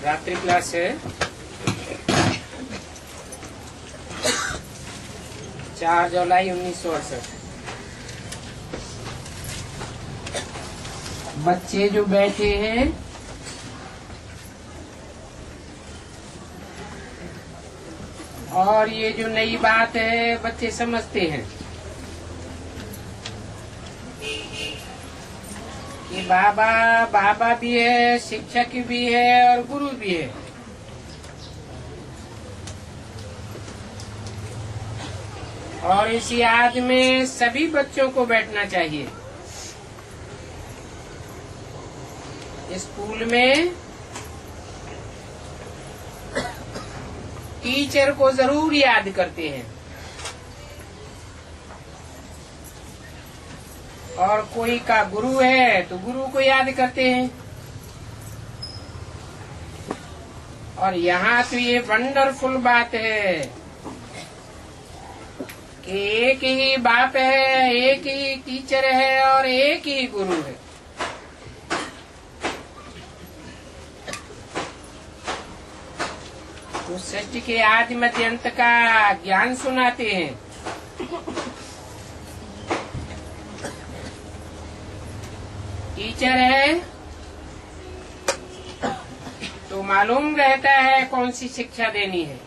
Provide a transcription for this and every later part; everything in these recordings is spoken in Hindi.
रात्रि क्लास है 4 जुलाई 1968। बच्चे जो बैठे हैं और ये जो नई बात है बच्चे समझते हैं कि बाबा भी है, शिक्षक भी है और गुरु भी है। और इस याद में सभी बच्चों को बैठना चाहिए। स्कूल में टीचर को जरूर याद करते हैं और कोई का गुरु है तो गुरु को याद करते हैं। और यहाँ तो ये वंडरफुल बात है कि एक ही बाप है, एक ही टीचर है और एक ही गुरु है। तो सृष्टि के आदि मध्य अंत का ज्ञान सुनाते हैं। टीचर है तो मालूम रहता है कौन सी शिक्षा देनी है।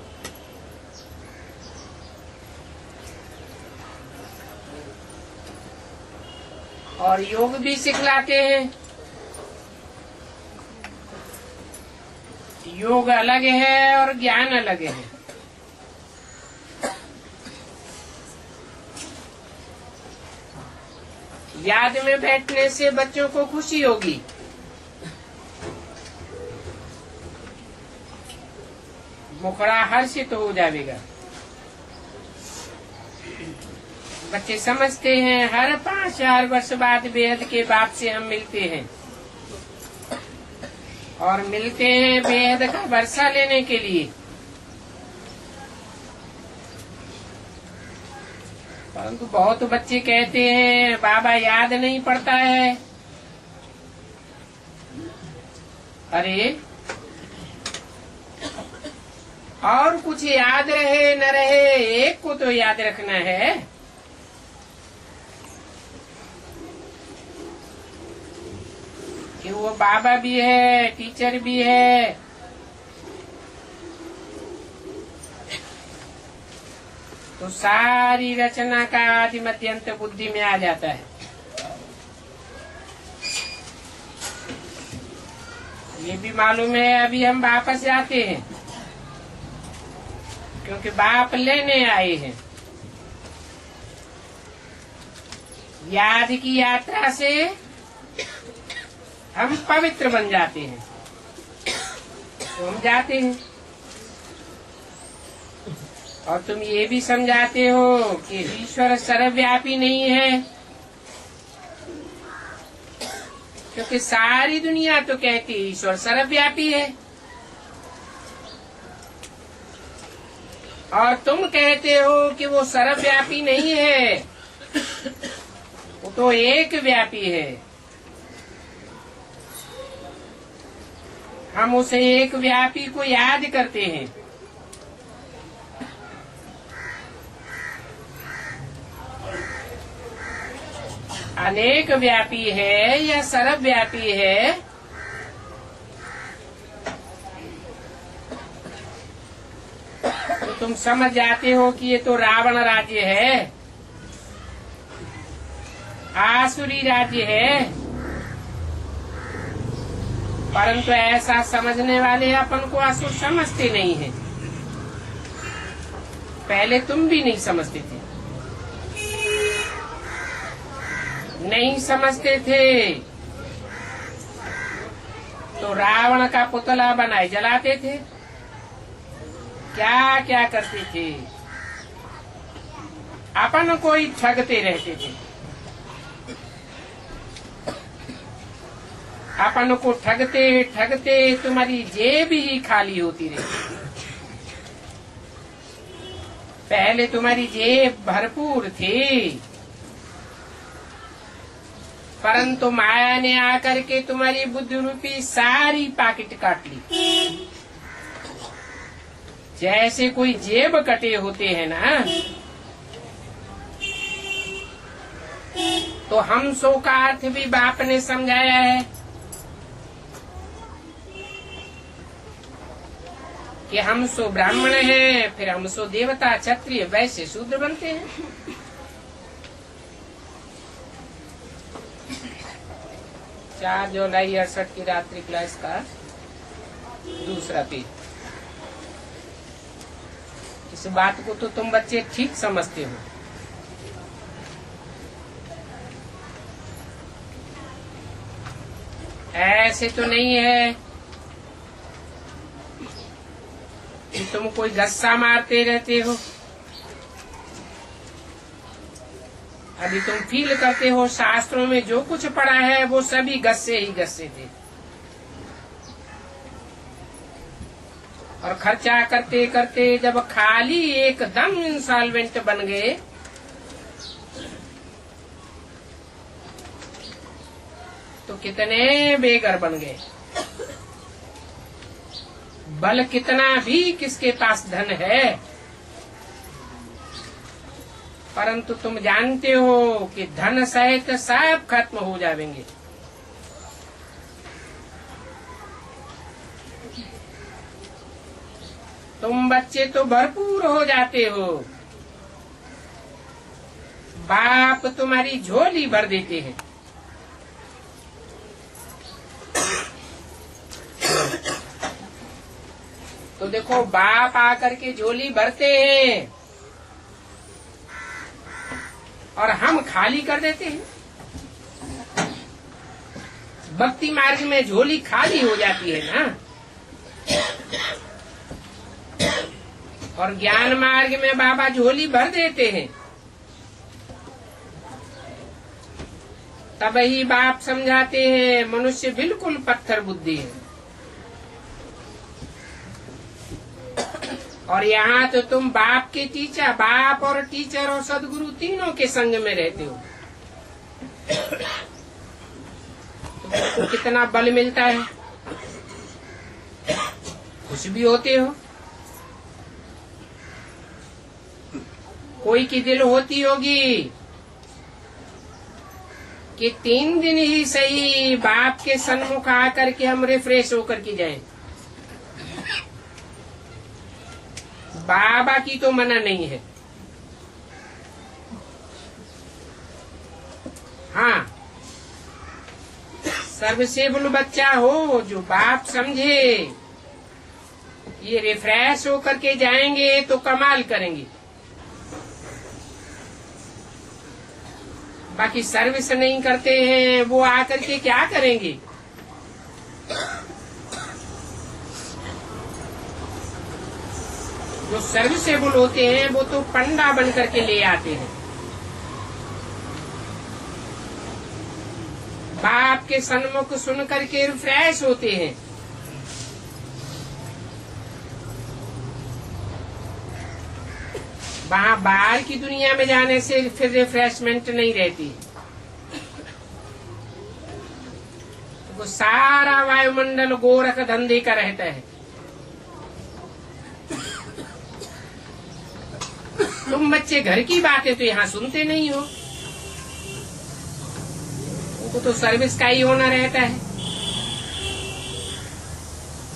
और योग भी सिखलाते हैं। योग अलग है और ज्ञान अलग है। याद में बैठने से बच्चों को खुशी होगी। मुखड़ा हर्षित हो जाएगा। बच्चे समझते हैं हर 5000 वर्ष बाद बेहद के बाप से हम मिलते हैं और मिलते हैं बेहद का वर्षा लेने के लिए। परंतु बहुत बच्चे कहते हैं बाबा याद नहीं पड़ता है। अरे और कुछ याद रहे न रहे, एक को तो याद रखना है। कि वो बाबा भी है, टीचर भी है। तो सारी रचना का आदि मध्यंत बुद्धि में आ जाता है। ये भी मालूम है अभी हम वापस जाते हैं क्योंकि बाप लेने आए हैं। याद की यात्रा से हम पवित्र बन जाते हैं तो हम जाते हैं। और तुम ये भी समझाते हो कि ईश्वर सर्वव्यापी नहीं है क्योंकि सारी दुनिया तो कहती है ईश्वर सर्वव्यापी है। और तुम कहते हो कि वो सर्वव्यापी नहीं है, वो तो एक व्यापी है। हम उसे एक व्यापी को याद करते हैं। अनेक व्यापी है या सर्वव्यापी है, तो तुम समझ जाते हो कि ये तो रावण राज्य है, आसुरी राज्य है। परंतु ऐसा समझने वाले अपन को असुर समझते नहीं है। पहले तुम भी नहीं समझते थे, नहीं समझते थे तो रावण का पुतला बनाए जलाते थे, क्या क्या करते थे, अपन को ही ठगते रहते थे। अपन को ठगते ठगते तुम्हारी जेब ही खाली होती रही। पहले तुम्हारी जेब भरपूर थी, परंतु माया ने आकर के तुम्हारी बुद्धि रूपी सारी पाकिट काट ली। जैसे कोई जेब कटे होते हैं ना, तो हम सो का अर्थ भी बाप ने समझाया है कि हम सो ब्राह्मण हैं, फिर हम सो देवता, क्षत्रिय, वैश्य, शूद्र बनते हैं। 4 जुलाई 68 की रात्रि क्लास का दूसरा पेज। इस बात को तो तुम बच्चे ठीक समझते हो। ऐसे तो नहीं है कि तुम कोई गस्सा मारते रहते हो। अभी तुम फील करते हो शास्त्रों में जो कुछ पढ़ा है वो सभी गस्से ही गस्से थे, और खर्चा करते करते जब खाली एकदम इंसॉल्वेंट बन गए तो कितने बेघर बन गए। बल कितना भी किसके पास धन है, परंतु तुम जानते हो कि धन सहित सब खत्म हो जाएंगे। तुम बच्चे तो भरपूर हो जाते हो, बाप तुम्हारी झोली भर देते हैं। तो देखो, बाप आकर के झोली भरते हैं और हम खाली कर देते हैं। भक्ति मार्ग में झोली खाली हो जाती है ना, और ज्ञान मार्ग में बाबा झोली भर देते हैं। तब ही बाप समझाते हैं मनुष्य बिल्कुल पत्थर बुद्धि है। और यहाँ तो तुम बाप के टीचर, बाप और टीचर और सदगुरु तीनों के संग में रहते हो, तो कितना बल मिलता है, खुश भी होते हो। कोई की दिल होती होगी कि 3 दिन ही सही बाप के सन्मुख आकर के हम रिफ्रेश होकर के जाएं। बाबा की तो मना नहीं है। हाँ, सर्वसेबल बच्चा हो जो बाप समझे ये रिफ्रेश होकर के जाएंगे तो कमाल करेंगे। बाकी सर्विस नहीं करते हैं वो आकर के क्या करेंगे। जो सर्विसेबल होते हैं वो तो पंडा बन करके ले आते हैं। बाप के सन्मुख सुन करके रिफ्रेश होते हैं। वहाँ बाहर की दुनिया में जाने से फिर रिफ्रेशमेंट नहीं रहती। वो सारा वायुमंडल गोरख धंधे का रहता है। तुम बच्चे घर की बातें तो यहाँ सुनते नहीं हो, उनको तो सर्विस का ही होना रहता है।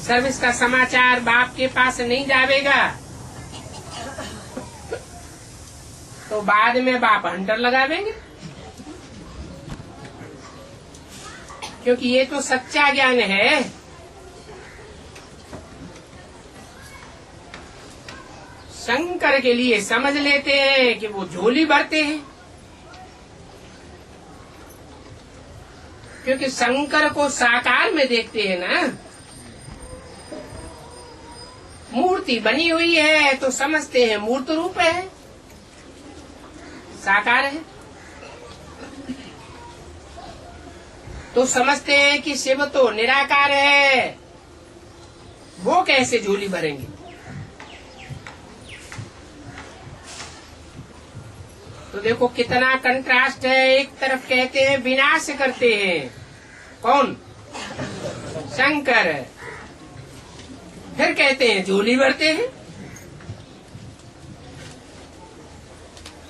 सर्विस का समाचार बाप के पास नहीं जावेगा तो बाद में बाप हंटर लगावेंगे, क्योंकि ये तो सच्चा ज्ञान है। शंकर के लिए समझ लेते हैं कि वो झोली भरते हैं, क्योंकि शंकर को साकार में देखते हैं ना। मूर्ति बनी हुई है तो समझते हैं मूर्त रूप है, साकार है। तो समझते हैं कि शिव तो निराकार है, वो कैसे झोली भरेंगे। तो तो देखो कितना कंट्रास्ट है। एक तरफ कहते हैं विनाश करते हैं, कौन? शंकर। फिर कहते हैं झोली भरते हैं।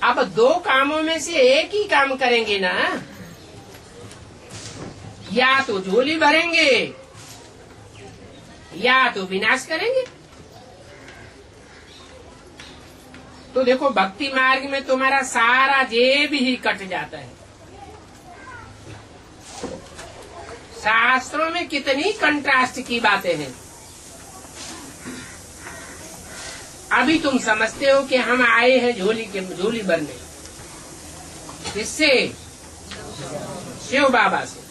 अब दो कामों में से एक ही काम करेंगे ना, या तो झोली भरेंगे या तो विनाश करेंगे। तो देखो भक्ति मार्ग में तुम्हारा सारा जेब ही कट जाता है। शास्त्रों में कितनी कंट्रास्ट की बातें हैं। अभी तुम समझते हो कि हम आए हैं झोली भरने, किससे? शिव बाबा से।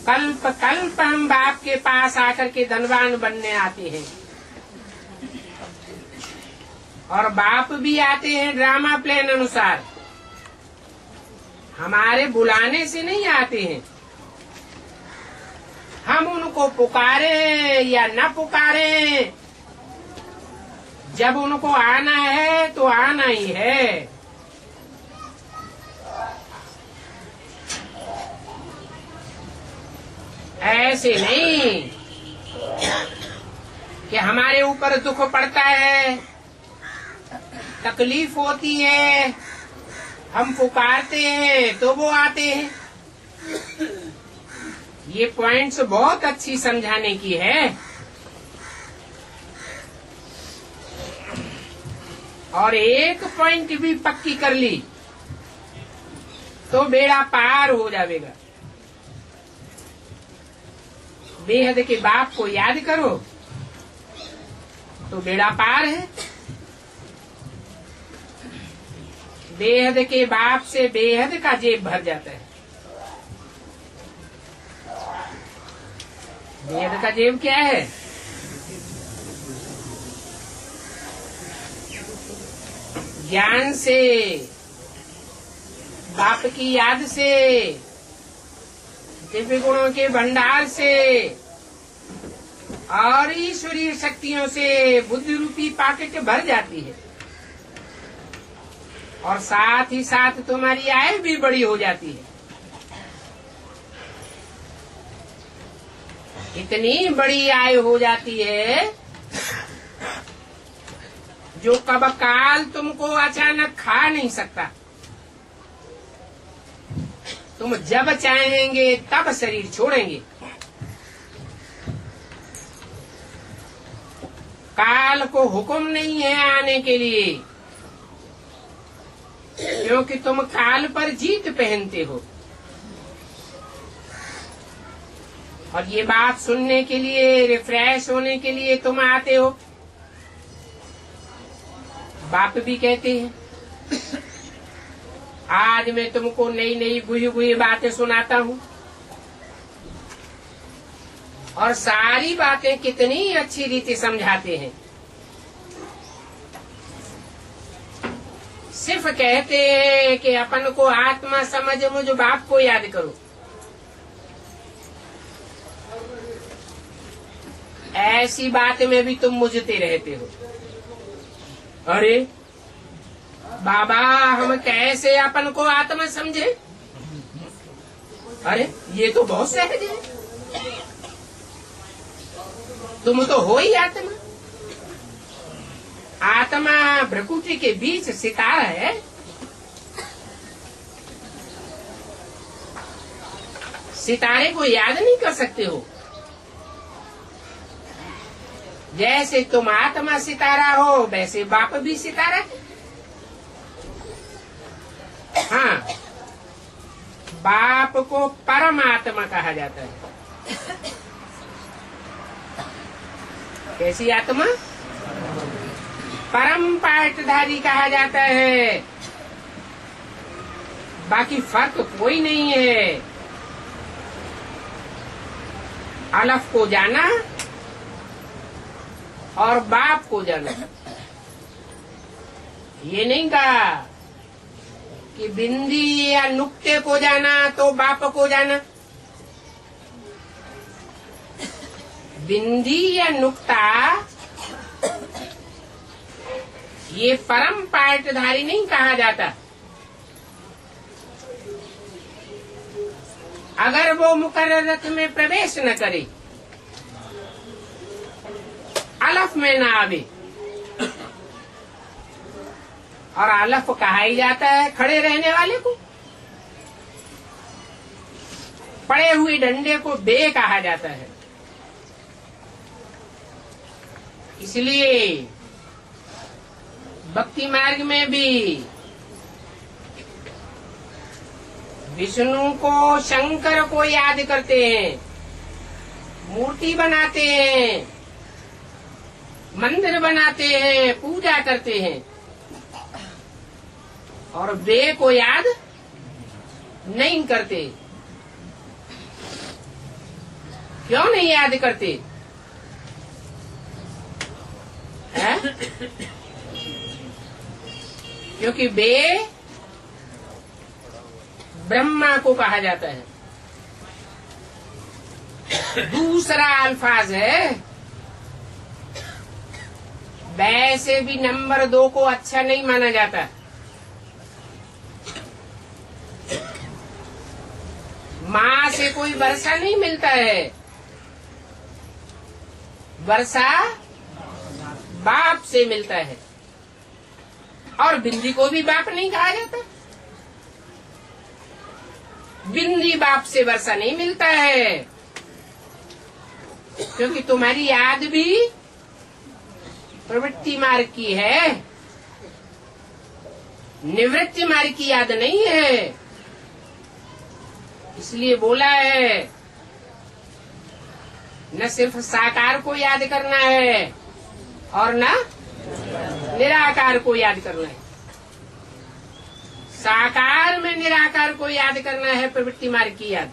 कल्प कल्प हम बाप के पास आकर के धनवान बनने आते हैं, और बाप भी आते हैं ड्रामा प्लान अनुसार, हमारे बुलाने से नहीं आते हैं। हम उनको पुकारे या न पुकारे, जब उनको आना है तो आना ही है। ऐसे नहीं कि हमारे ऊपर दुख पड़ता है, तकलीफ होती है, हम पुकारते हैं तो वो आते हैं। ये पॉइंट्स बहुत अच्छी समझाने की है। और एक पॉइंट भी पक्की कर ली तो बेड़ा पार हो जाएगा। बेहद के बाप को याद करो तो बेड़ा पार है। बेहद के बाप से बेहद का जेब भर जाता है। बेहद का जेब क्या है? ज्ञान से, बाप की याद से, दिव्य गुणों के भंडार से और ईश्वरीय शक्तियों से बुद्धि रूपी पॉकेट भर जाती है। और साथ ही साथ तुम्हारी आय भी बड़ी हो जाती है। इतनी बड़ी आय हो जाती है जो कब काल तुमको अचानक खा नहीं सकता। तुम जब चाहेंगे तब शरीर छोड़ेंगे। काल को हुक्म नहीं है आने के लिए, क्योंकि तुम काल पर जीत पहनते हो। और ये बात सुनने के लिए, रिफ्रेश होने के लिए तुम आते हो। बाप भी कहते हैं आज मैं तुमको नई नई गुही गुही बातें सुनाता हूँ, और सारी बातें कितनी अच्छी रीति समझाते हैं। सिर्फ कहते हैं कि अपन को आत्मा समझ मुझ बाप को याद करो। ऐसी बात में भी तुम मुझते रहते हो। अरे बाबा, हम कैसे अपन को आत्मा समझे? अरे ये तो बहुत सहज है, तुम तो हो ही आत्मा। आत्मा भ्रकुटी के बीच सितारा है। सितारे को याद नहीं कर सकते हो? जैसे तुम आत्मा सितारा हो, वैसे बाप भी सितारा है। हाँ, बाप को परमात्मा कहा जाता है। कैसी आत्मा? परम पाटधारी कहा जाता है। बाकी फर्क कोई नहीं है। अलफ को जाना और बाप को जाना। ये नहीं कहा कि बिंदी या नुक्ते को जाना तो बाप को जाना। बिंदी या नुक्ता ये परम पाटधारी नहीं कहा जाता। अगर वो मुकर्रर रथ में प्रवेश न करे, अलफ में न आवे, और अलफ कहा ही जाता है खड़े रहने वाले को, पड़े हुए डंडे को बे कहा जाता है। इसलिए भक्ति मार्ग में भी विष्णु को, शंकर को याद करते हैं, मूर्ति बनाते हैं, मंदिर बनाते हैं, पूजा करते हैं, और वे को याद नहीं करते। क्यों नहीं याद करते? है? क्योंकि वे ब्रह्मा को कहा जाता है। दूसरा अल्फाज है, वैसे भी नंबर 2 को अच्छा नहीं माना जाता। माँ से कोई वर्षा नहीं मिलता है, वर्षा बाप से मिलता है। और बिंदी को भी बाप नहीं कहा जाता, बिंदी बाप से वर्षा नहीं मिलता है, क्योंकि तुम्हारी याद भी प्रवृत्ति मार्ग की है, निवृत्ति मार्ग की याद नहीं है। इसलिए बोला है न सिर्फ साकार को याद करना है और न निराकार को याद करना है। साकार में निराकार को याद करना है, प्रवृत्ति मार्ग की याद।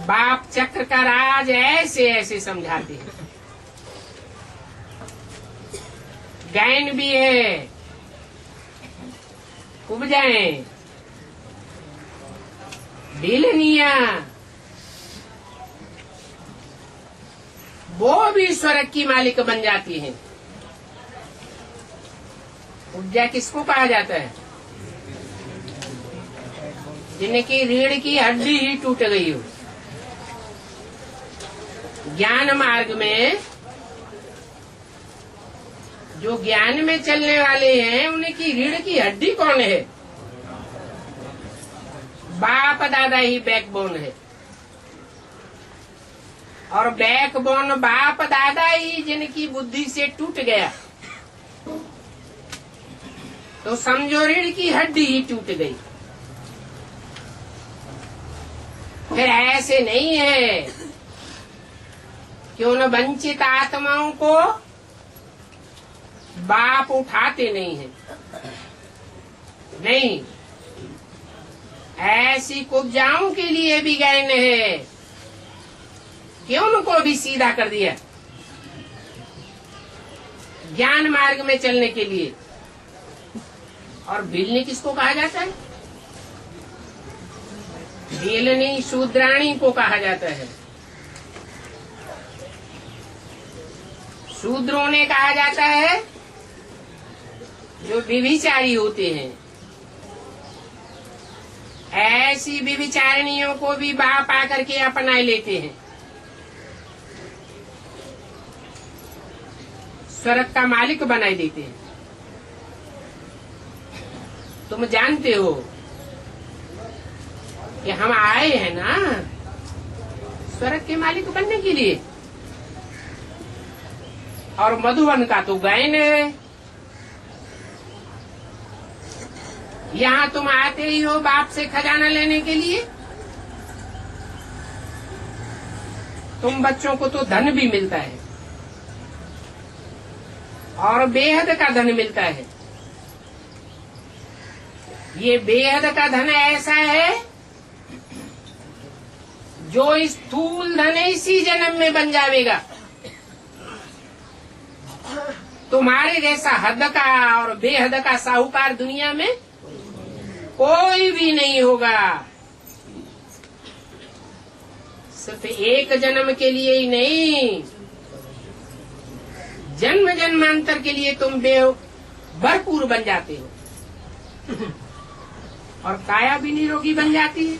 बाप चक्र का राज ऐसे ऐसे समझाते हैं। गायन भी है, उपजाएं, ढीलनिया, वो भी स्वर्ग की मालिक बन जाती हैं। उपजा किसको कहा जाता है? जिनकी रीढ़ की हड्डी ही टूट गई हो। ज्ञान मार्ग में जो ज्ञान में चलने वाले हैं, उनकी रीढ़ की हड्डी कौन है? बाप दादा ही बैकबोन है, और बैकबोन बाप दादा ही जिनकी बुद्धि से टूट गया, तो समझो रीढ़ की हड्डी ही टूट गई। फिर ऐसे नहीं है कि उन वंचित आत्माओं को बाप उठाते नहीं है। नहीं, ऐसी कुब्जाओं के लिए भी ज्ञान है कि उनको भी सीधा कर दिया ज्ञान मार्ग में चलने के लिए। और बिलनी किसको कहा जाता है? बेलनी शूद्राणी को कहा जाता है। शूद्रों ने कहा जाता है जो व्यभिचारी होते हैं। ऐसी व्यभिचारिणियों को भी बाप आकर के अपना लेते हैं, स्वर्ग का मालिक बनाई देते हैं। तुम जानते हो कि हम आए हैं ना स्वर्ग के मालिक बनने के लिए, और मधुवन का तो गायन है। यहाँ तुम आते ही हो बाप से खजाना लेने के लिए। तुम बच्चों को तो धन भी मिलता है, और बेहद का धन मिलता है। ये बेहद का धन ऐसा है जो स्थूल धन इसी जन्म में बन जाएगा। तुम्हारे जैसा हद का और बेहद का साहूकार दुनिया में कोई भी नहीं होगा। सिर्फ एक जन्म के लिए ही नहीं, जन्म जन्मांतर के लिए तुम भरपूर बन जाते हो और काया भी निरोगी बन जाती है।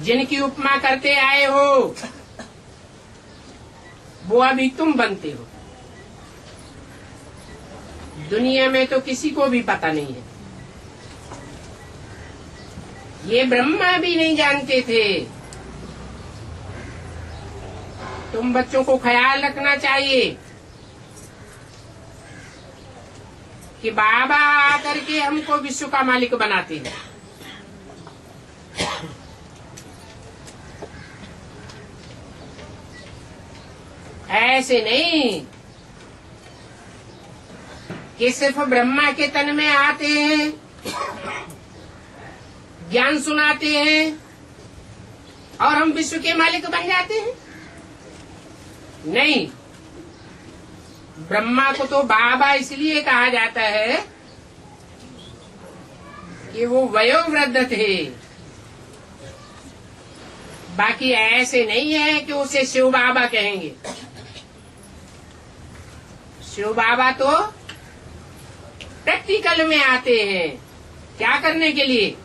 जिनकी उपमा करते आए हो वो अभी तुम बनते हो। दुनिया में तो किसी को भी पता नहीं है, ये ब्रह्मा भी नहीं जानते थे। तुम बच्चों को ख्याल रखना चाहिए कि बाबा आकर के हमको विश्व का मालिक बनाते हैं। ऐसे नहीं कि सिर्फ ब्रह्मा के तन में आते हैं, ज्ञान सुनाते हैं और हम विश्व के मालिक बन जाते हैं। नहीं, ब्रह्मा को तो बाबा इसलिए कहा जाता है कि वो वयोवृद्ध थे। बाकी ऐसे नहीं है कि उसे शिव बाबा कहेंगे। शिव बाबा तो प्रैक्टिकल में आते हैं। क्या करने के लिए?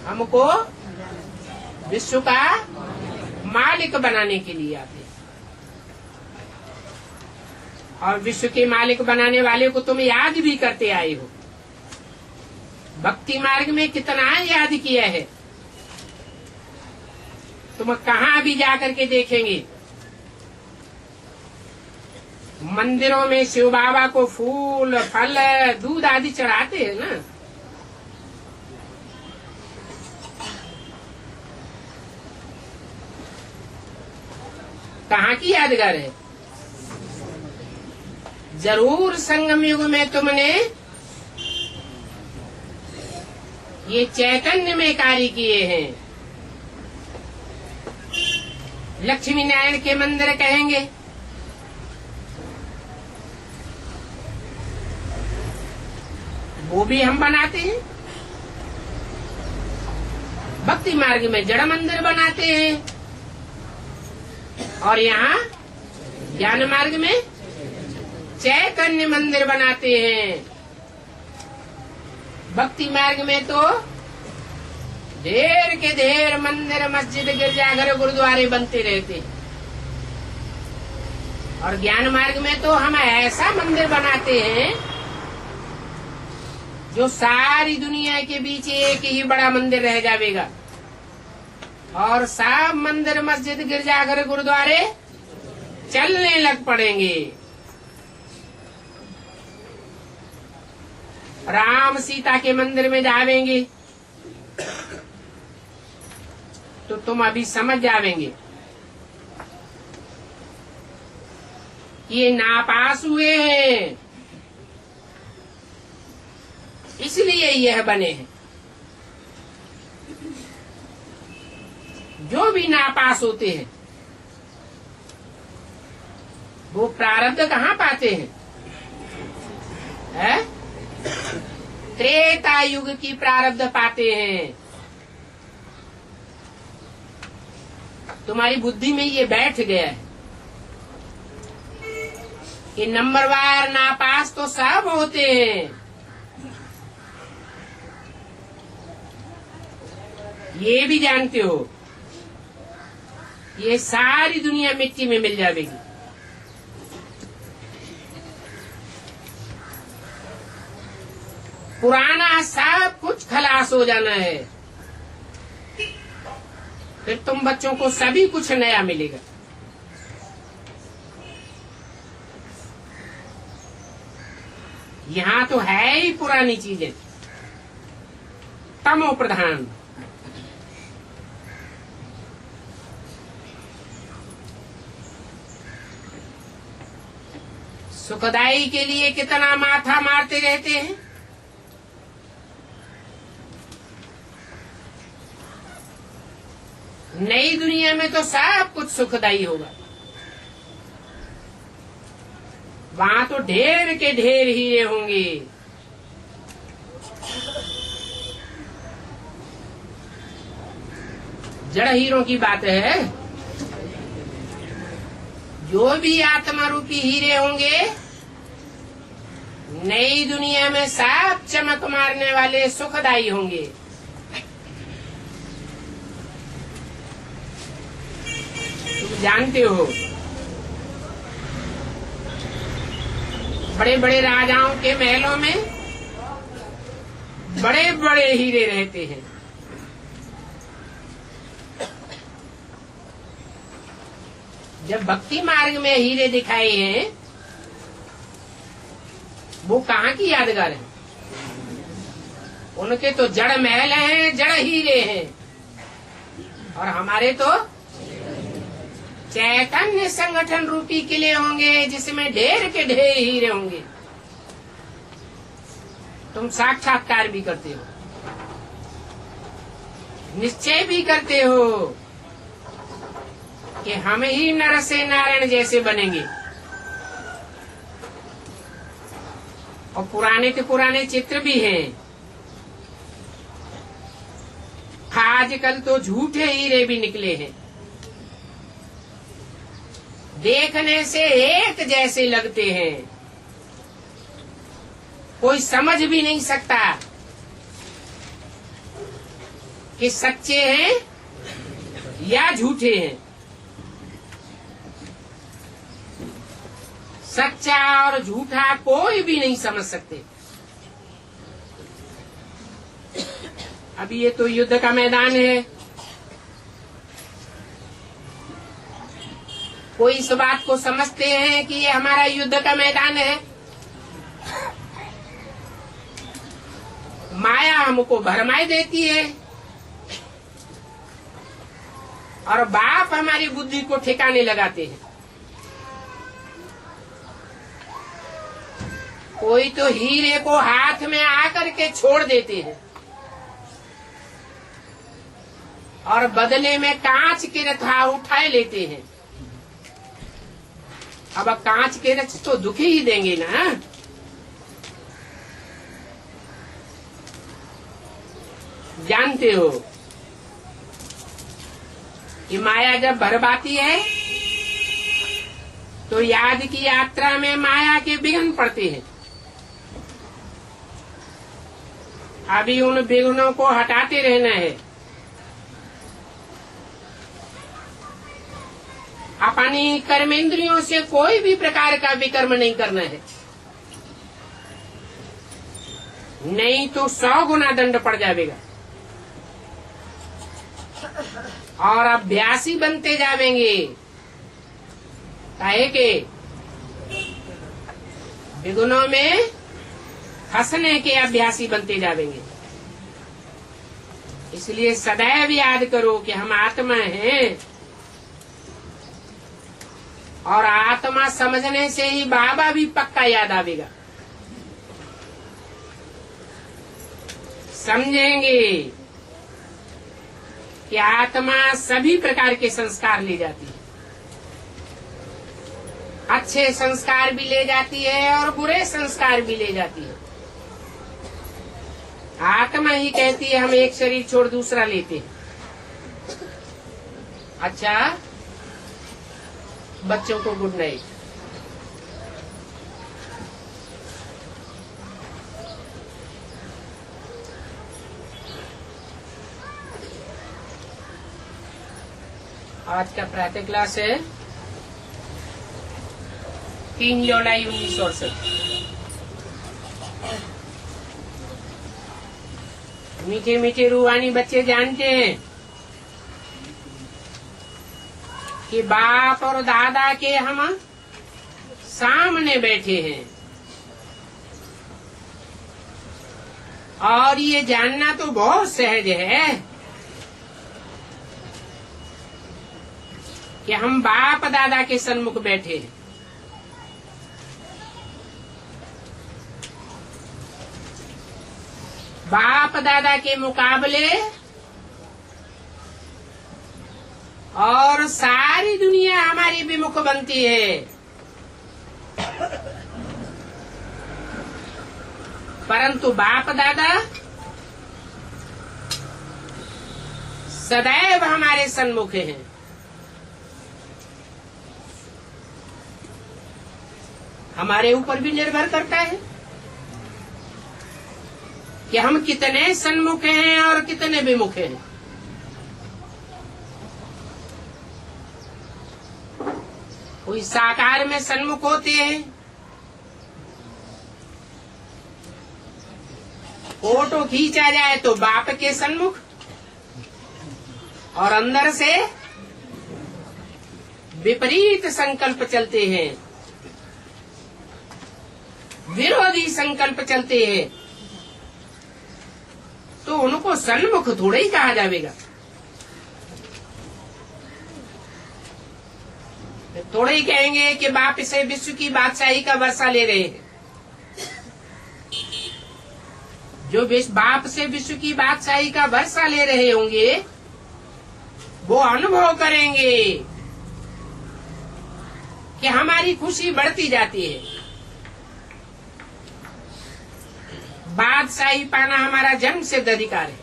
हमको विश्व का मालिक बनाने के लिए आते हैं। और विश्व के मालिक बनाने वाले को तुम याद भी करते आए हो। भक्ति मार्ग में कितना याद किया है। तुम कहाँ भी जाकर के देखेंगे, मंदिरों में शिव बाबा को फूल, फल, दूध आदि चढ़ाते हैं ना। कहाँ की यादगार है? जरूर संगम युग में तुमने ये चैतन्य में कार्य किए हैं। लक्ष्मी नारायण के मंदिर कहेंगे, वो भी हम बनाते हैं। भक्ति मार्ग में जड़ मंदिर बनाते हैं और यहाँ ज्ञान मार्ग में चैतन्य मंदिर बनाते हैं। भक्ति मार्ग में तो ढेर के ढेर मंदिर, मस्जिद, गिरजाघर, गुरुद्वारे बनते रहते हैं। और ज्ञान मार्ग में तो हम ऐसा मंदिर बनाते हैं जो सारी दुनिया के बीच एक ही बड़ा मंदिर रह जाएगा और सब मंदिर, मस्जिद, गिरजाघर, गुरुद्वारे चलने लग पड़ेंगे। राम सीता के मंदिर में जावेंगे तो तुम अभी समझ जावेंगे ये नापास हुए हैं, इसलिए यह बने हैं। जो भी नापास होते हैं वो प्रारब्ध कहाँ पाते हैं? है? त्रेता युग की प्रारब्ध पाते हैं। तुम्हारी बुद्धि में ये बैठ गया है कि नंबरवार नापास तो सब होते हैं। ये भी जानते हो ये सारी दुनिया मिट्टी में मिल जाएगी। पुराना सब कुछ खलास हो जाना है, फिर तुम बच्चों को सभी कुछ नया मिलेगा। यहाँ तो है ही पुरानी चीजें, तमो प्रधान। सुखदाई के लिए कितना माथा मारते रहते हैं। नई दुनिया में तो सब कुछ सुखदाई होगा, वहां तो ढेर के ढेर हीरे होंगे। जड़ हीरों की बात है। जो भी आत्मा रूपी हीरे होंगे, नई दुनिया में सब चमक मारने वाले सुखदायी होंगे। तुम जानते हो, बड़े बड़े राजाओं के महलों में बड़े बड़े हीरे रहते हैं। जब भक्ति मार्ग में हीरे दिखाए हैं, वो कहाँ की यादगार है? उनके तो जड़ महल हैं, जड़ हीरे हैं, और हमारे तो चैतन्य संगठन रूपी किले होंगे, जिसमें ढेर के ढेर हीरे होंगे। तुम साक्षात्कार भी करते हो, निश्चय भी करते हो कि हम ही नर से नारायण जैसे बनेंगे। और पुराने के पुराने चित्र भी हैं। आजकल तो झूठे हीरे भी निकले हैं, देखने से एक जैसे लगते हैं, कोई समझ भी नहीं सकता कि सच्चे हैं या झूठे हैं। सच्चा और झूठा कोई भी नहीं समझ सकते। अभी ये तो युद्ध का मैदान है। कोई इस बात को समझते हैं कि ये हमारा युद्ध का मैदान है। माया हमको भरमाई देती है, और बाप हमारी बुद्धि को ठिकाने लगाते हैं। कोई तो हीरे को हाथ में आकर के छोड़ देते हैं, और बदले में कांच के रथा उठाए लेते हैं। अब कांच के रथ तो दुखी ही देंगे ना। जानते हो कि माया जब भरमाती है तो याद की यात्रा में माया के विघ्न पड़ते हैं। अभी उन विघ्नों को हटाते रहना है। अपनी कर्मेंद्रियों से कोई भी प्रकार का विकर्म नहीं करना है, नहीं तो 100 गुना दंड पड़ जाएगा। और अभ्यासी बनते जावेंगे, काहे के विघ्नों में हंसने के अभ्यासी बनते जावेंगे। इसलिए सदैव याद करो कि हम आत्मा हैं, और आत्मा समझने से ही बाबा भी पक्का याद आवेगा। समझेंगे कि आत्मा सभी प्रकार के संस्कार ले जाती है। अच्छे संस्कार भी ले जाती है और बुरे संस्कार भी ले जाती है। आत्मा ही कहती है हम एक शरीर छोड़ दूसरा लेते हैं। अच्छा, बच्चों को गुड नाइट। आज का प्रातः क्लास है 3 जुलाई 1968। मीठे मीठे रूहानी बच्चे जानते हैं कि बाप और दादा के हम सामने बैठे हैं, और ये जानना तो बहुत सहज है कि हम बाप दादा के सन्मुख बैठे हैं। बाप दादा के मुकाबले और सारी दुनिया हमारी विमुख बनती है, परंतु बाप दादा सदैव हमारे सन्मुख हैं। हमारे ऊपर भी निर्भर करता है कि हम कितने सन्मुख हैं और कितने विमुख हैं। कोई साकार में सन्मुख होते हैं, फोटो खींचा जाए तो बाप के सन्मुख, और अंदर से विपरीत संकल्प चलते हैं, विरोधी संकल्प चलते हैं, तो उनको सन्मुख थोड़ा ही कहा जाएगा। थोड़े ही कहेंगे कि बाप से विश्व की बादशाही का वर्षा ले रहे हैं। जो बाप से विश्व की बादशाही का वर्षा ले रहे होंगे वो अनुभव करेंगे कि हमारी खुशी बढ़ती जाती है। बादशाही पाना हमारा जन्म सिद्ध अधिकार है।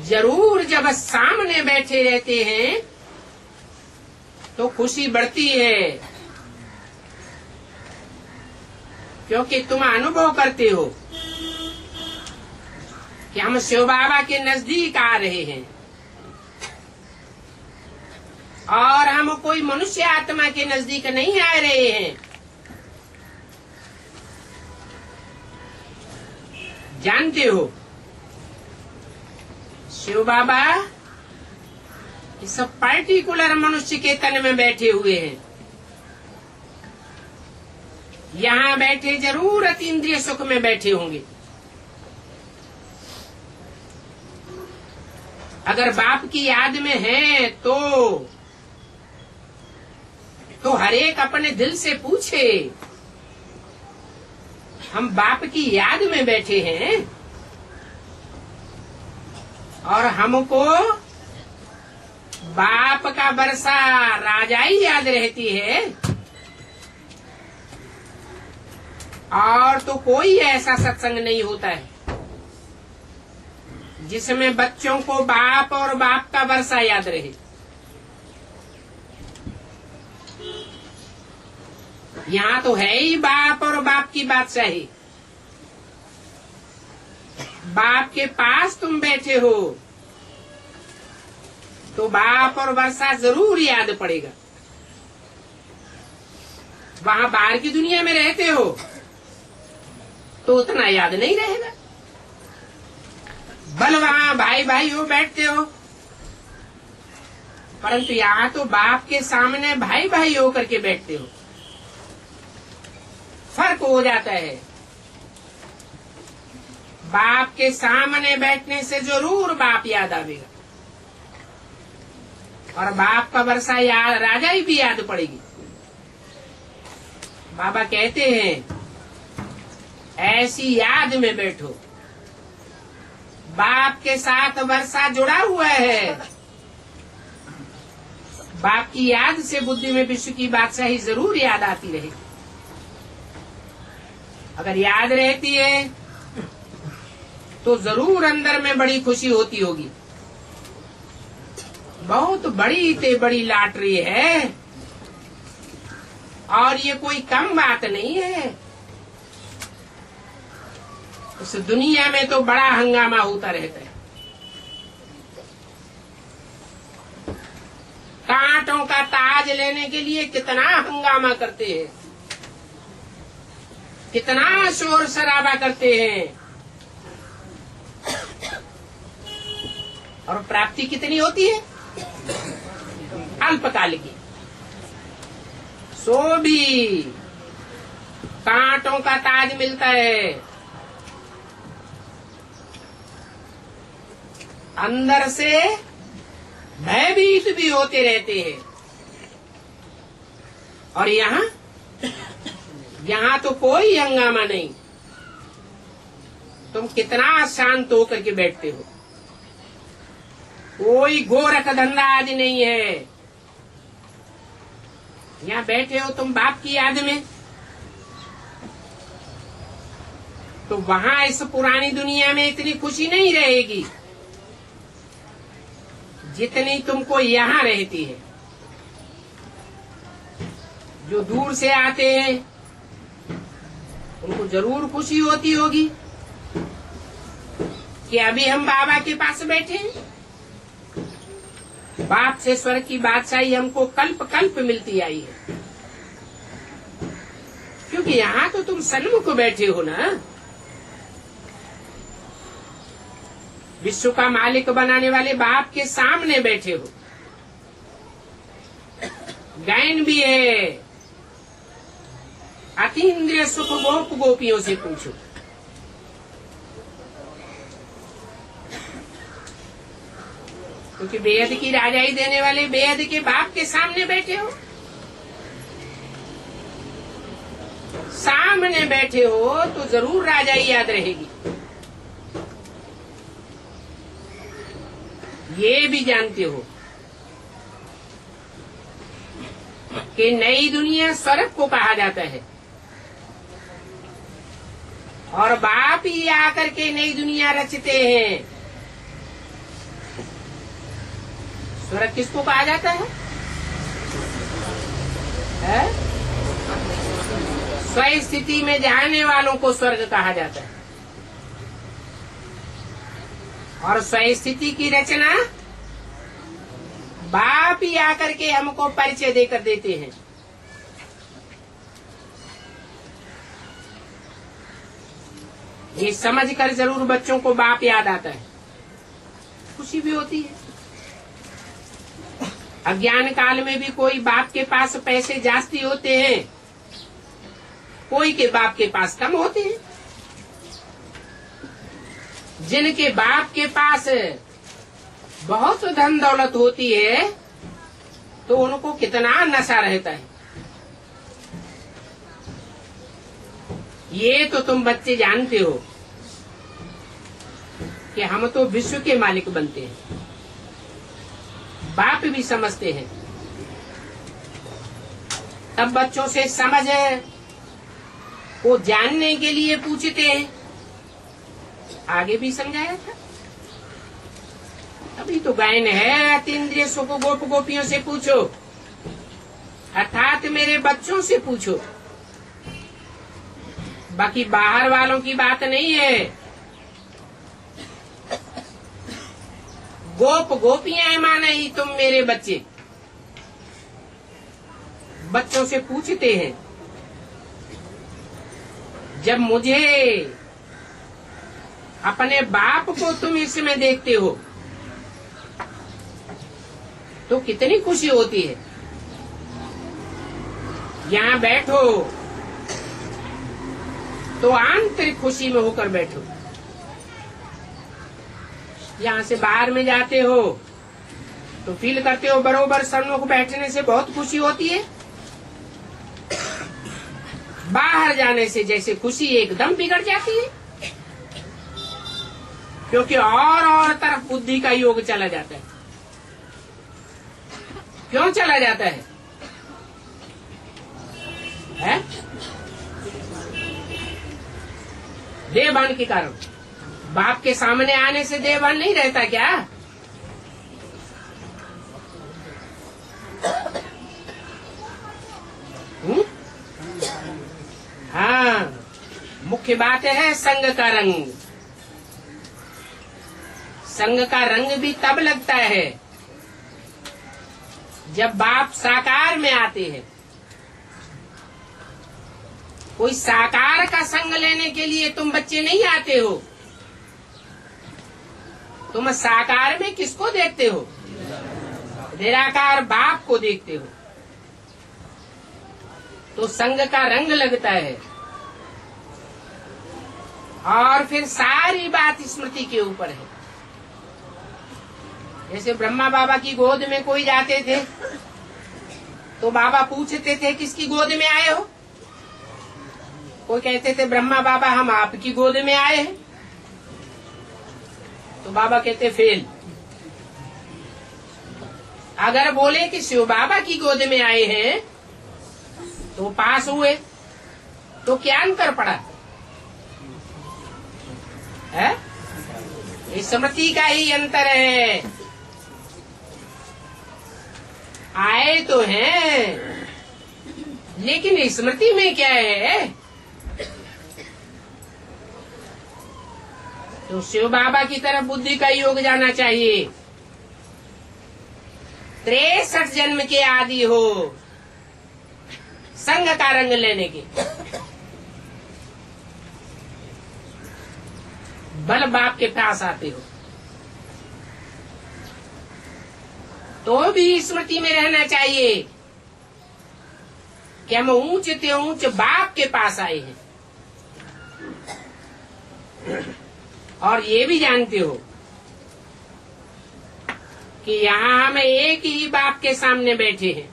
जरूर जब सामने बैठे रहते हैं तो खुशी बढ़ती है, क्योंकि तुम अनुभव करते हो कि हम शिव बाबा के नजदीक आ रहे हैं और हम कोई मनुष्य आत्मा के नजदीक नहीं आ रहे हैं। जानते हो शिव बाबा इस पर्टिकुलर मनुष्य के तन में बैठे हुए हैं। यहाँ बैठे जरूर अतीन्द्रिय सुख में बैठे होंगे। अगर बाप की याद में है तो हर एक अपने दिल से पूछे, हम बाप की याद में बैठे हैं और हमको बाप का वर्षा राजाई याद रहती है, और तो कोई ऐसा सत्संग नहीं होता है जिसमें बच्चों को बाप और बाप का वर्षा याद रहे। यहाँ तो है ही बाप और बाप की बादशाही। बाप के पास तुम बैठे हो तो बाप और वर्षा जरूर याद पड़ेगा। वहाँ बाहर की दुनिया में रहते हो तो उतना याद नहीं रहेगा। भले वहाँ भाई भाई हो बैठते हो, परंतु यहाँ तो बाप के सामने भाई भाई हो करके बैठते हो। फर्क हो जाता है। बाप के सामने बैठने से जरूर बाप याद आवेगा और बाप का वर्षा याद राजाई भी याद पड़ेगी। बाबा कहते हैं ऐसी याद में बैठो। बाप के साथ वर्षा जुड़ा हुआ है। बाप की याद से बुद्धि में विश्व की बादशाही जरूर याद आती रहेगी। अगर याद रहती है तो जरूर अंदर में बड़ी खुशी होती होगी। बहुत बड़ी ते बड़ी लॉटरी है और ये कोई कम बात नहीं है। उस दुनिया में तो बड़ा हंगामा होता रहता है। कांटों का ताज लेने के लिए कितना हंगामा करते हैं, कितना शोर शराबा करते हैं, और प्राप्ति कितनी होती है? अल्पकाल की। सो भी कांटों का ताज मिलता है, अंदर से भयभीत भी होते रहते हैं। और यहाँ तो कोई हंगामा नहीं। तुम कितना शांत होकर के बैठते हो। कोई गोरख धंधा आज नहीं है। यहाँ बैठे हो तुम बाप की याद में, तो वहाँ इस पुरानी दुनिया में इतनी खुशी नहीं रहेगी जितनी तुमको यहाँ रहती है। जो दूर से आते हैं उनको जरूर खुशी होती होगी कि अभी हम बाबा के पास बैठे हैं। बाप से स्वर्ग की बादशाही हमको कल्प कल्प मिलती आई है, क्योंकि यहाँ तो तुम सन्मुख बैठे हो ना। विश्व का मालिक बनाने वाले बाप के सामने बैठे हो। गायन भी है, अतीन्द्रिय सुख गोप गोपियों से पूछो। क्योंकि बेहद की राजाई देने वाले बेहद के बाप के सामने बैठे हो। सामने बैठे हो तो जरूर राजाई याद रहेगी। ये भी जानते हो कि नई दुनिया स्वर्ग को कहा जाता है, और बाप ही आकर के नई दुनिया रचते हैं। स्वर्ग किसको कहा जाता है? स्व स्थिति में जाने वालों को स्वर्ग कहा जाता है। और स्व स्थिति की रचना बाप ही आकर के हमको परिचय देकर देते हैं। ये समझकर जरूर बच्चों को बाप याद आता है, खुशी भी होती है। अज्ञान काल में भी कोई बाप के पास पैसे जास्ती होते हैं, कोई के बाप के पास कम होते हैं। जिनके बाप के पास बहुत धन दौलत होती है तो उनको कितना नशा रहता है, ये तो तुम बच्चे जानते हो कि हम तो विश्व के मालिक बनते हैं। बाप भी समझते हैं, तब बच्चों से समझ को जानने के लिए पूछते हैं। आगे भी समझाया था, अभी तो गायन है, अतीन्द्रिय सुख गोप गोपियों से पूछो, अर्थात मेरे बच्चों से पूछो। बाकी बाहर वालों की बात नहीं है। गोप गोपियां माने ही तुम मेरे बच्चे। बच्चों से पूछते हैं, जब मुझे अपने बाप को तुम इसमें देखते हो तो कितनी खुशी होती है। यहाँ बैठो तो आंतरिक खुशी में होकर बैठो। यहाँ से बाहर में जाते हो तो फील करते हो बरोबर सन्मुख बैठने से बहुत खुशी होती है। बाहर जाने से जैसे खुशी एकदम बिगड़ जाती है, क्योंकि और तरफ बुद्धि का योग चला जाता है। क्यों चला जाता है? देहभान के कारण। बाप के सामने आने से देहभान नहीं रहता क्या? हाँ, मुख्य बात है संग का रंग। संग का रंग भी तब लगता है जब बाप साकार में आते हैं। कोई साकार का संग लेने के लिए तुम बच्चे नहीं आते हो। तुम साकार में किसको देखते हो? निराकार बाप को देखते हो। तो संग का रंग लगता है, और फिर सारी बात स्मृति के ऊपर है। जैसे ब्रह्मा बाबा की गोद में कोई जाते थे तो बाबा पूछते थे किसकी गोद में आए हो? कोई कहते थे ब्रह्मा बाबा हम आपकी गोद में आए हैं। तो बाबा कहते फेल। अगर बोले कि शिव बाबा की गोद में आए हैं तो पास हुए। तो क्या अंतर पड़ा है? इस स्मृति का ही अंतर है। आए तो हैं, लेकिन स्मृति में क्या है? तो शिव बाबा की तरफ बुद्धि का योग जाना चाहिए। 63 जन्म के आदि हो संग का रंग लेने के, बल बाप के पास आते हो तो भी स्मृति में रहना चाहिए कि हम ऊंच ते ऊंच बाप के पास आए हैं। और ये भी जानते हो कि यहाँ हम एक ही बाप के सामने बैठे हैं,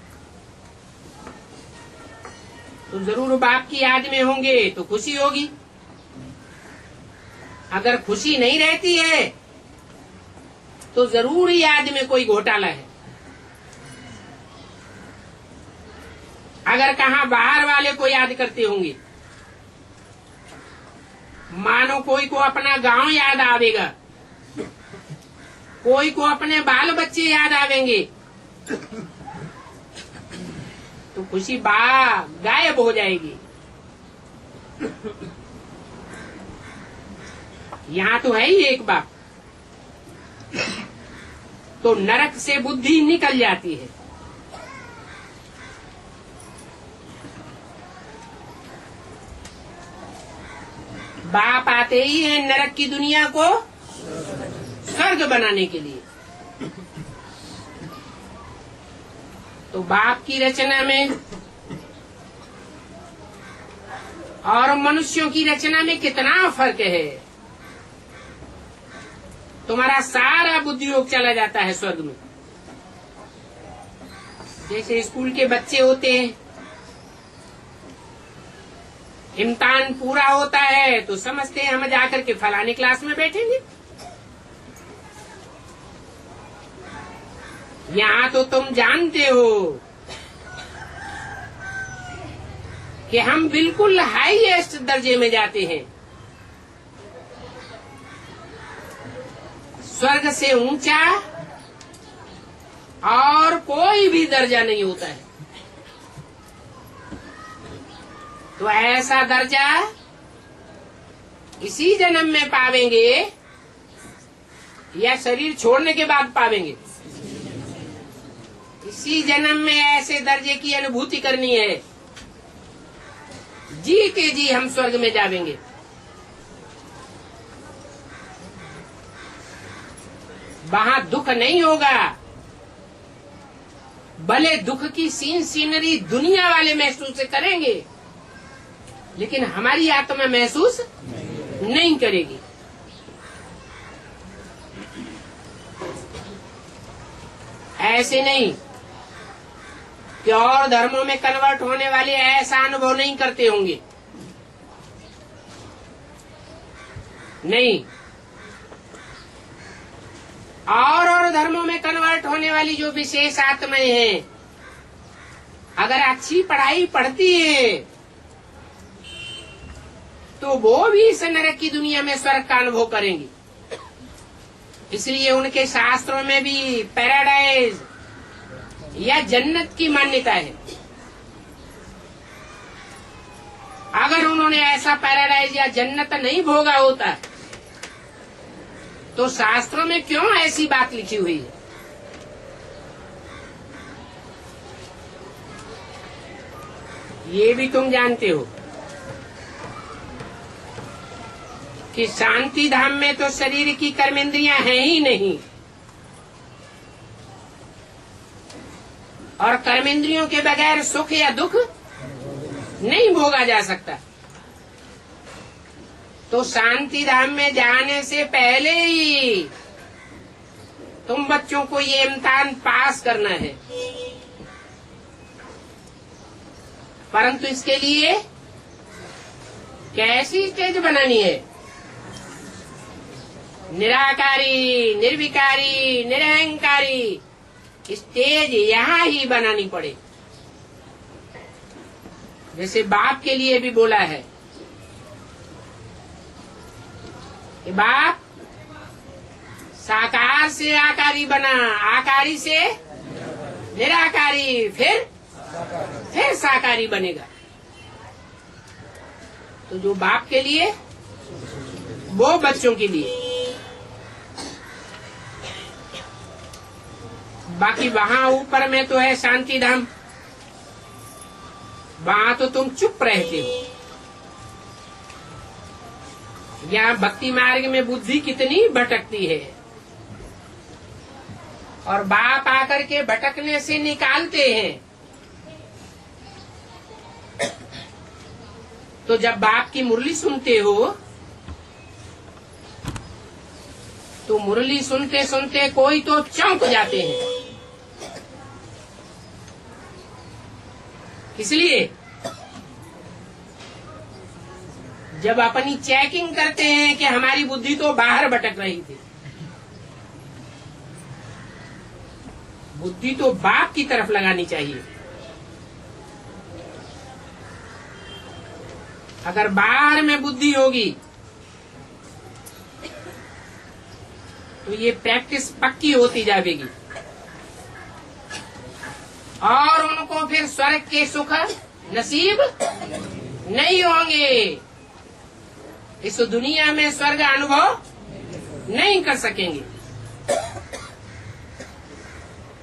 तो जरूर बाप की याद में होंगे तो खुशी होगी। अगर खुशी नहीं रहती है तो जरूर याद में कोई घोटाला है। अगर कहाँ बाहर वाले को याद करते होंगे, मानो कोई को अपना गांव याद आवेगा, कोई को अपने बाल बच्चे याद आवेंगे, तो खुशी गायब हो जाएगी। यहाँ तो है ही एक बाप, तो नरक से बुद्धि निकल जाती है। बाप आते ही है नरक की दुनिया को स्वर्ग बनाने के लिए। तो बाप की रचना में और मनुष्यों की रचना में कितना फर्क है। तुम्हारा सारा बुद्धि योग चला जाता है स्वर्ग में। जैसे स्कूल के बच्चे होते हैं, इम्तिहान पूरा होता है तो समझते हैं हम जाकर के फलाने क्लास में बैठेंगे। यहाँ तो तुम जानते हो कि हम बिल्कुल हाईएस्ट दर्जे में जाते हैं। स्वर्ग से ऊंचा और कोई भी दर्जा नहीं होता है। तो ऐसा दर्जा इसी जन्म में पावेंगे या शरीर छोड़ने के बाद पावेंगे? इसी जन्म में ऐसे दर्जे की अनुभूति करनी है, जी के जी हम स्वर्ग में जावेंगे। वहां दुख नहीं होगा, भले दुख की सीनरी दुनिया वाले महसूस करेंगे, लेकिन हमारी आत्मा महसूस नहीं करेगी। ऐसे नहीं कि और धर्मों में कन्वर्ट होने वाले ऐसा अनुभव नहीं करते होंगे, नहीं। और धर्मों में कन्वर्ट होने वाली जो विशेष आत्माएं हैं, अगर अच्छी पढ़ाई पढ़ती है तो वो भी इस नरक की दुनिया में स्वर्ग का अनुभव करेंगी। इसलिए उनके शास्त्रों में भी पैराडाइज या जन्नत की मान्यता है। अगर उन्होंने ऐसा पैराडाइज या जन्नत नहीं भोगा होता तो शास्त्रों में क्यों ऐसी बात लिखी हुई है? ये भी तुम जानते हो कि शांति धाम में तो शरीर की कर्मेंद्रियां हैं ही नहीं, और कर्मेंद्रियों के बगैर सुख या दुख नहीं भोगा जा सकता। तो शांति धाम में जाने से पहले ही तुम बच्चों को ये इम्तिहान पास करना है, परंतु इसके लिए कैसी स्टेज बनानी है? निराकारी, निर्विकारी, निरहंकारी स्टेज यहाँ ही बनानी पड़े। जैसे बाप के लिए भी बोला है कि बाप साकार से आकारी बना, आकारी से निराकारी, फिर साकारी बनेगा। तो जो बाप के लिए वो बच्चों के लिए। बाकी वहां ऊपर में तो है शांति धाम, वहां तो तुम चुप रहते हो। यहाँ भक्ति मार्ग में बुद्धि कितनी भटकती है, और बाप आकर के भटकने से निकालते हैं। तो जब बाप की मुरली सुनते हो तो मुरली सुनते सुनते कोई तो चौंक जाते हैं। इसलिए जब अपनी चेकिंग करते हैं कि हमारी बुद्धि तो बाहर भटक रही थी, बुद्धि तो बाप की तरफ लगानी चाहिए। अगर बाहर में बुद्धि होगी तो ये प्रैक्टिस पक्की होती जाएगी, और उनको फिर स्वर्ग के सुख नसीब नहीं होंगे। इस दुनिया में स्वर्ग अनुभव नहीं कर सकेंगे।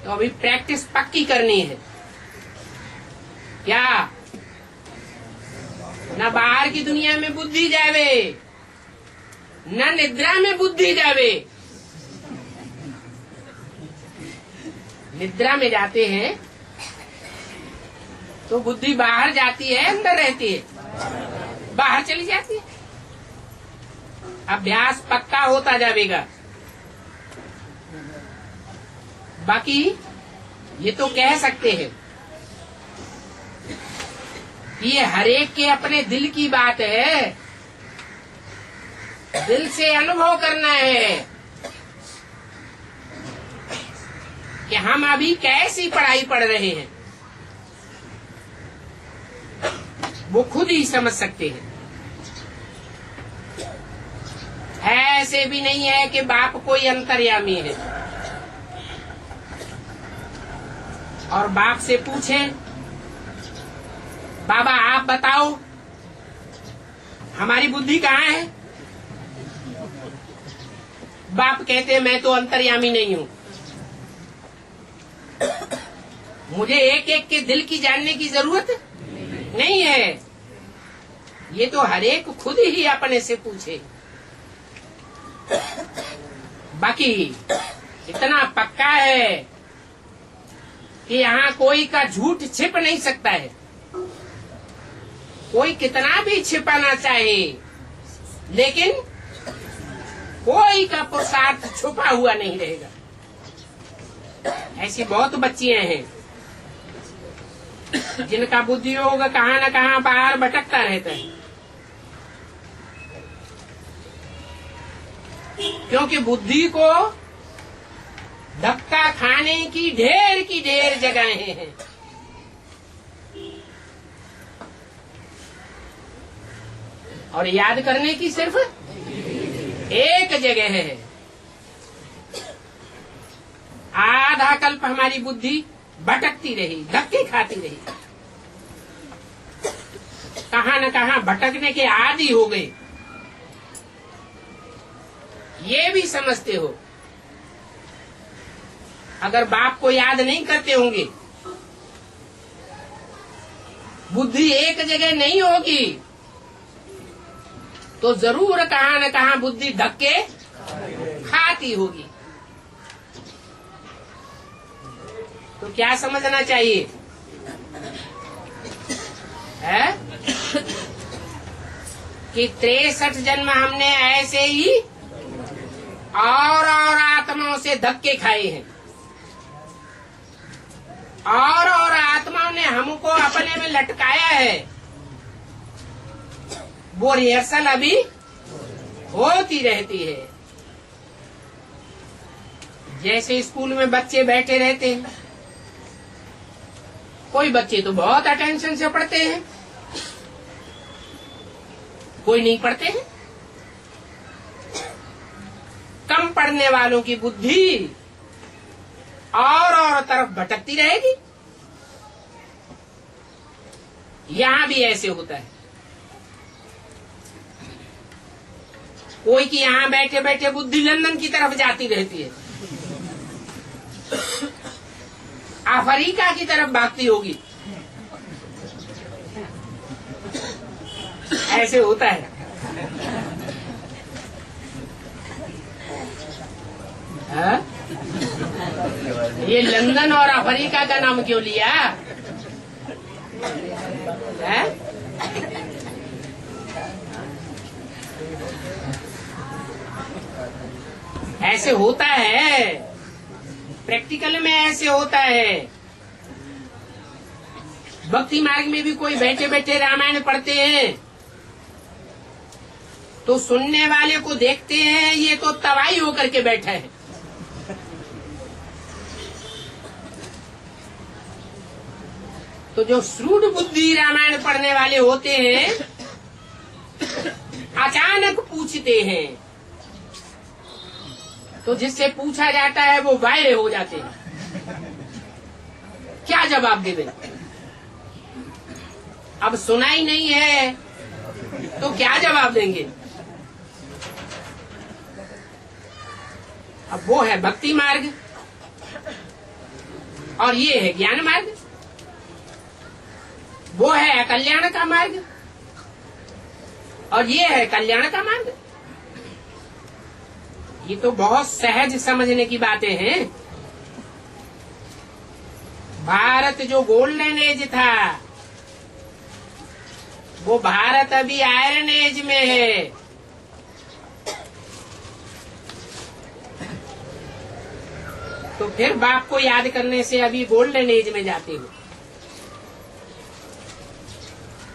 तो अभी प्रैक्टिस पक्की करनी है। क्या न बाहर की दुनिया में बुद्धि जावे, न निद्रा में बुद्धि जावे। निद्रा में जाते हैं तो बुद्धि बाहर जाती है, अंदर रहती है, बाहर चली जाती है। अभ्यास पक्का होता जाएगा। बाकी ये तो कह सकते हैं कि ये हरेक के अपने दिल की बात है, दिल से अनुभव करना है कि हम अभी कैसी पढ़ाई पढ़ रहे हैं, वो खुद ही समझ सकते हैं। ऐसे भी नहीं है कि बाप कोई अंतर्यामी है और बाप से पूछे, बाबा आप बताओ हमारी बुद्धि कहाँ है। बाप कहते मैं तो अंतर्यामी नहीं हूँ, मुझे एक एक के दिल की जानने की जरूरत नहीं है। ये तो हरेक खुद ही अपने से पूछे। बाकी इतना पक्का है कि यहाँ कोई का झूठ छिप नहीं सकता है। कोई कितना भी छिपाना चाहे, लेकिन कोई का पुरुषार्थ छुपा हुआ नहीं रहेगा। ऐसी बहुत बच्चियां हैं जिनका बुद्धि योग कहाँ न कहाँ बाहर भटकता रहता है, क्योंकि बुद्धि को धक्का खाने की ढेर जगहें हैं। और याद करने की सिर्फ एक जगह है। आधा कल्प हमारी बुद्धि भटकती रही, धक्के खाती रही, कहाँ न कहाँ भटकने के आदी हो गए। ये भी समझते हो अगर बाप को याद नहीं करते होंगे, बुद्धि एक जगह नहीं होगी, तो जरूर कहाँ न कहाँ बुद्धि धक्के खाती होगी। तो क्या समझना चाहिए है कि 63 जन्म हमने ऐसे ही और आत्माओं से धक्के खाए हैं, और आत्माओं ने हमको अपने में लटकाया है। वो रिहर्सल अभी होती रहती है। जैसे स्कूल में बच्चे बैठे रहते हैं, कोई बच्चे तो बहुत अटेंशन से पढ़ते हैं, कोई नहीं पढ़ते हैं। कम पढ़ने वालों की बुद्धि और तरफ भटकती रहेगी। यहां भी ऐसे होता है। कोई की यहां बैठे बैठे बुद्धि लंदन की तरफ जाती रहती है, अफ्रीका की तरफ भागती होगी। ऐसे होता है। हा? ये लंदन और अफ्रीका का नाम क्यों लिया है? ऐसे होता है, प्रैक्टिकल में ऐसे होता है। भक्ति मार्ग में भी कोई बैठे बैठे रामायण पढ़ते हैं तो सुनने वाले को देखते हैं ये तो तबाही होकर के बैठा है। तो जो श्रूड बुद्धि रामायण पढ़ने वाले होते हैं अचानक पूछते हैं तो जिससे पूछा जाता है वो वायरे हो जाते हैं। क्या जवाब देवे? अब सुना ही नहीं है तो क्या जवाब देंगे? अब वो है भक्ति मार्ग और ये है ज्ञान मार्ग। वो है कल्याण का मार्ग और ये है कल्याण का मार्ग। ये तो बहुत सहज समझने की बातें हैं। भारत जो गोल्डन एज था वो भारत अभी आयरन एज में है। तो फिर बाप को याद करने से अभी गोल्डन एज में जाते हो।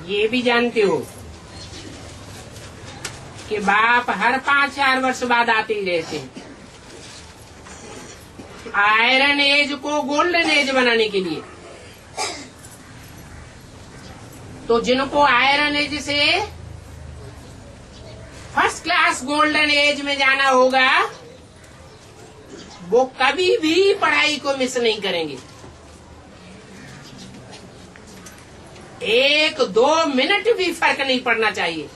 ये भी जानते हो कि बाप हर 5-4 वर्ष बाद आते ही रहते हैं आयरन एज को गोल्डन एज बनाने के लिए। तो जिनको आयरन एज से फर्स्ट क्लास गोल्डन एज में जाना होगा वो कभी भी पढ़ाई को मिस नहीं करेंगे। 1-2 मिनट भी फर्क नहीं पड़ना चाहिए।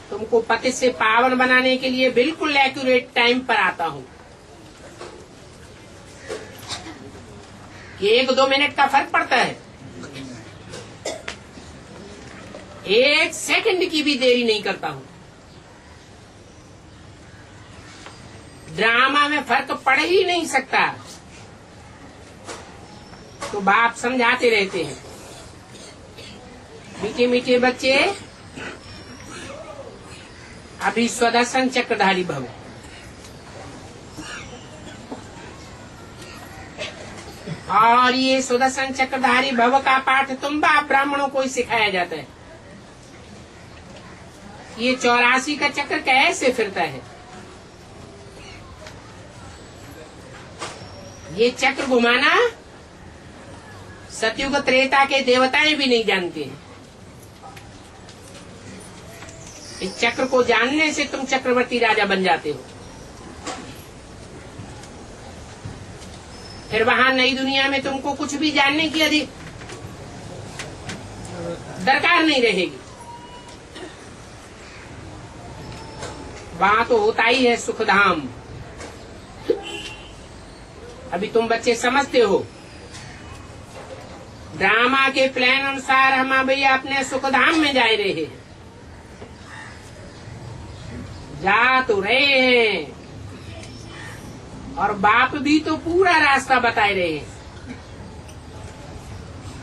तुमको पतित से पावन बनाने के लिए बिल्कुल एक्यूरेट टाइम पर आता हूं। 1-2 मिनट का फर्क पड़ता है। 1 सेकंड की भी देरी नहीं करता हूं। ड्रामा में फर्क पड़ ही नहीं सकता। तो बाप समझाते रहते हैं मीठे मीठे बच्चे अभी स्वदर्शन चक्रधारी भव। और ये स्वदर्शन चक्रधारी भव का पाठ तुम बाप ब्राह्मणों को ही सिखाया जाता है। ये 84 का चक्र कैसे फिरता है? ये चक्र घुमाना सतयुग त्रेता के देवताएं भी नहीं जानते हैं। इस चक्र को जानने से तुम चक्रवर्ती राजा बन जाते हो। फिर वहां नई दुनिया में तुमको कुछ भी जानने की अधिक दरकार नहीं रहेगी। वहां तो होता ही है सुखधाम। अभी तुम बच्चे समझते हो ड्रामा के प्लान अनुसार हम भैया अपने सुखधाम में जा रहे हैं। जा तो रहे हैं और बाप भी तो पूरा रास्ता बता रहे हैं।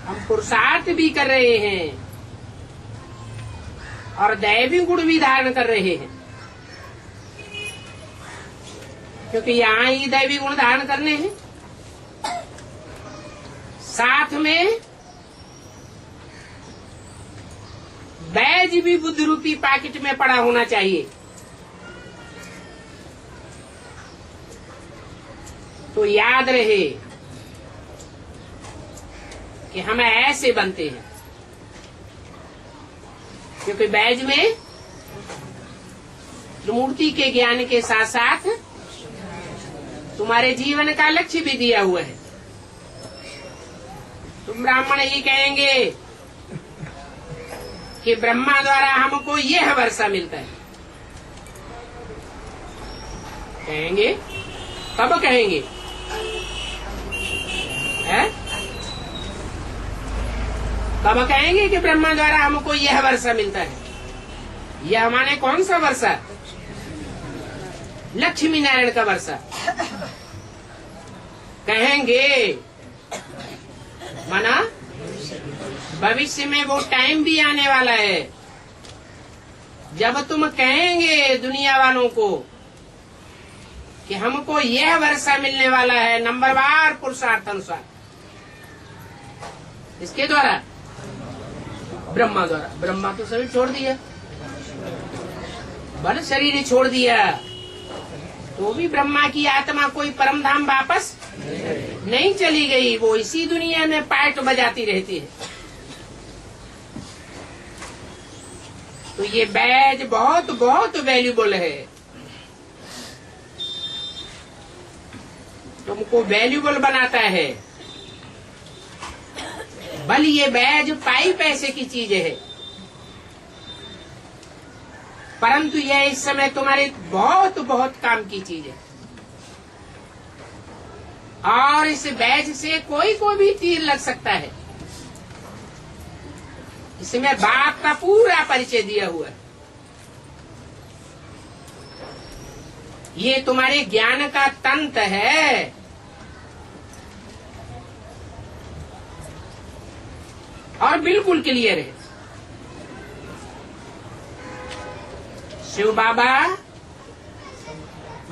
हम पुरुषार्थ भी कर रहे हैं और दैवी गुण भी धारण कर रहे हैं, क्योंकि यहाँ ही दैवी गुण धारण करने हैं। साथ में बैज भी बुद्ध रूपी पैकेट में पड़ा होना चाहिए। तो याद रहे कि हम ऐसे बनते हैं, क्योंकि बैज में मूर्ति के ज्ञान के साथ साथ तुम्हारे जीवन का लक्ष्य भी दिया हुआ है। तुम ब्राह्मण ये कहेंगे कि ब्रह्मा द्वारा हमको यह वर्षा मिलता है, कहेंगे? कब कहेंगे? है? कब कहेंगे कि ब्रह्मा द्वारा हमको यह वर्षा मिलता है? यह माने कौन सा वर्षा? लक्ष्मी नारायण का वर्षा कहेंगे। माना भविष्य में वो टाइम भी आने वाला है जब तुम कहेंगे दुनिया वालों को कि हमको यह वर्षा मिलने वाला है नंबरवार पुरुषार्थ अनुसार। इसके द्वारा? ब्रह्मा द्वारा। ब्रह्मा तो सभी छोड़ दिया, बल शरीर ही छोड़ दिया, तो भी ब्रह्मा की आत्मा कोई परम धाम वापस नहीं चली गई, वो इसी दुनिया में पार्ट बजाती रहती है। तो ये बैज बहुत बहुत वैल्यूबल है, तुमको वैल्यूबल बनाता है। बल ये बैज पाई पैसे की चीज है, परंतु यह इस समय तुम्हारे बहुत बहुत काम की चीज है। और इस बैज से कोई को भी तीर लग सकता है। इसमें बाप का पूरा परिचय दिया हुआ है। ये तुम्हारे ज्ञान का तंत्र है। और बिल्कुल क्लियर है। शिव बाबा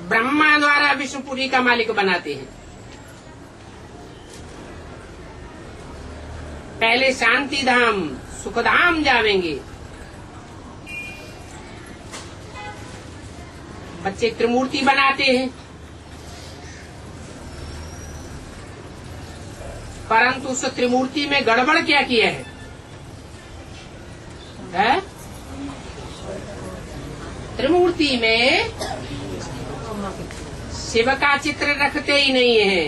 ब्रह्मा द्वारा विष्णुपुरी का मालिक बनाते हैं। पहले शांति धाम सुखधाम जावेंगे। बच्चे त्रिमूर्ति बनाते हैं, परंतु उस त्रिमूर्ति में गड़बड़ क्या किया है? त्रिमूर्ति में शिव का चित्र रखते ही नहीं है।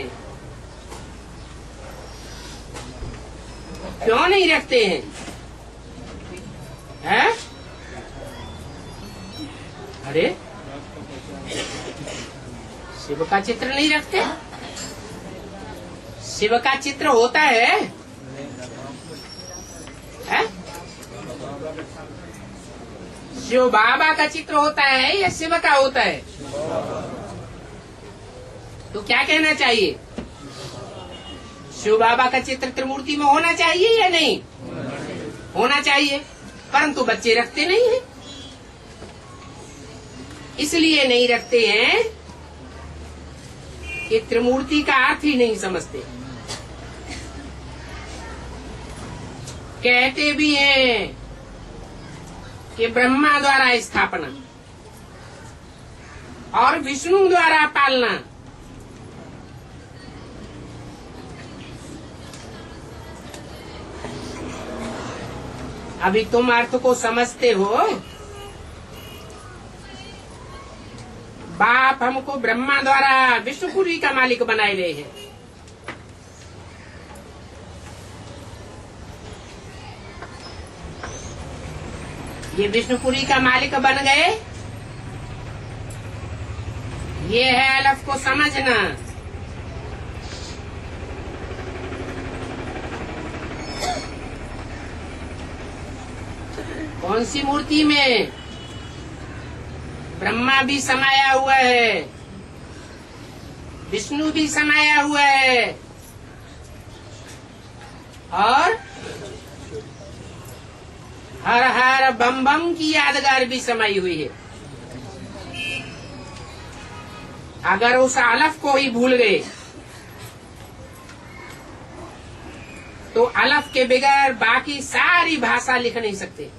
क्यों नहीं रखते हैं? अरे शिव का चित्र नहीं रखते? शिव का चित्र होता है? शिव बाबा का चित्र होता है या शिव का होता है? तो क्या कहना चाहिए? शिव बाबा का चित्र त्रिमूर्ति में होना चाहिए या नहीं? होना चाहिए, परंतु बच्चे रखते नहीं हैं। इसलिए नहीं रखते हैं कि त्रिमूर्ति का अर्थ ही नहीं समझते। कहते भी हैं कि ब्रह्मा द्वारा स्थापना और विष्णु द्वारा पालना। अभी तुम अर्थ को समझते हो? बाप हमको ब्रह्मा द्वारा विष्णुपुरी का मालिक बनाए रहे हैं। ये विष्णुपुरी का मालिक बन गए। ये है अलफ को समझना। कौन सी मूर्ति में? ब्रह्मा भी समाया हुआ है, विष्णु भी समाया हुआ है, और हर हर बम बम की यादगार भी समाई हुई है। अगर उस अलफ को ही भूल गए तो अलफ के बगैर बाकी सारी भाषा लिख नहीं सकते।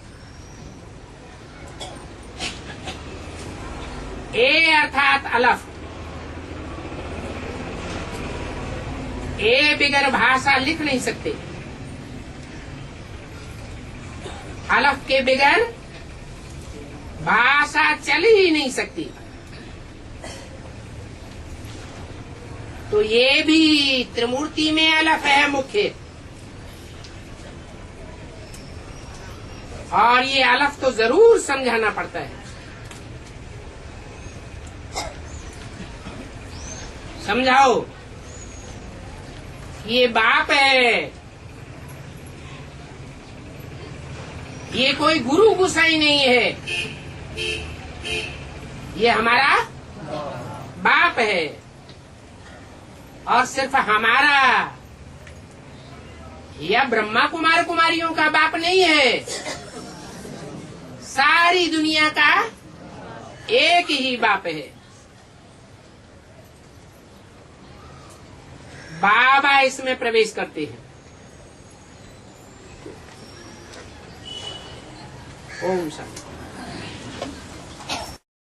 ए अर्थात अलफ, ए बगैर भाषा लिख नहीं सकते। अलफ के बगैर भाषा चल ही नहीं सकती। तो ये भी त्रिमूर्ति में अलफ है मुख्य, और ये अलफ तो जरूर समझाना पड़ता है। समझाओ, ये बाप है, ये कोई गुरु गुसाई नहीं है, ये हमारा बाप है, और सिर्फ हमारा या ब्रह्मा कुमार कुमारियों का बाप नहीं है, सारी दुनिया का एक ही बाप है। बाबा इसमें प्रवेश करते हैं। ओम शांति।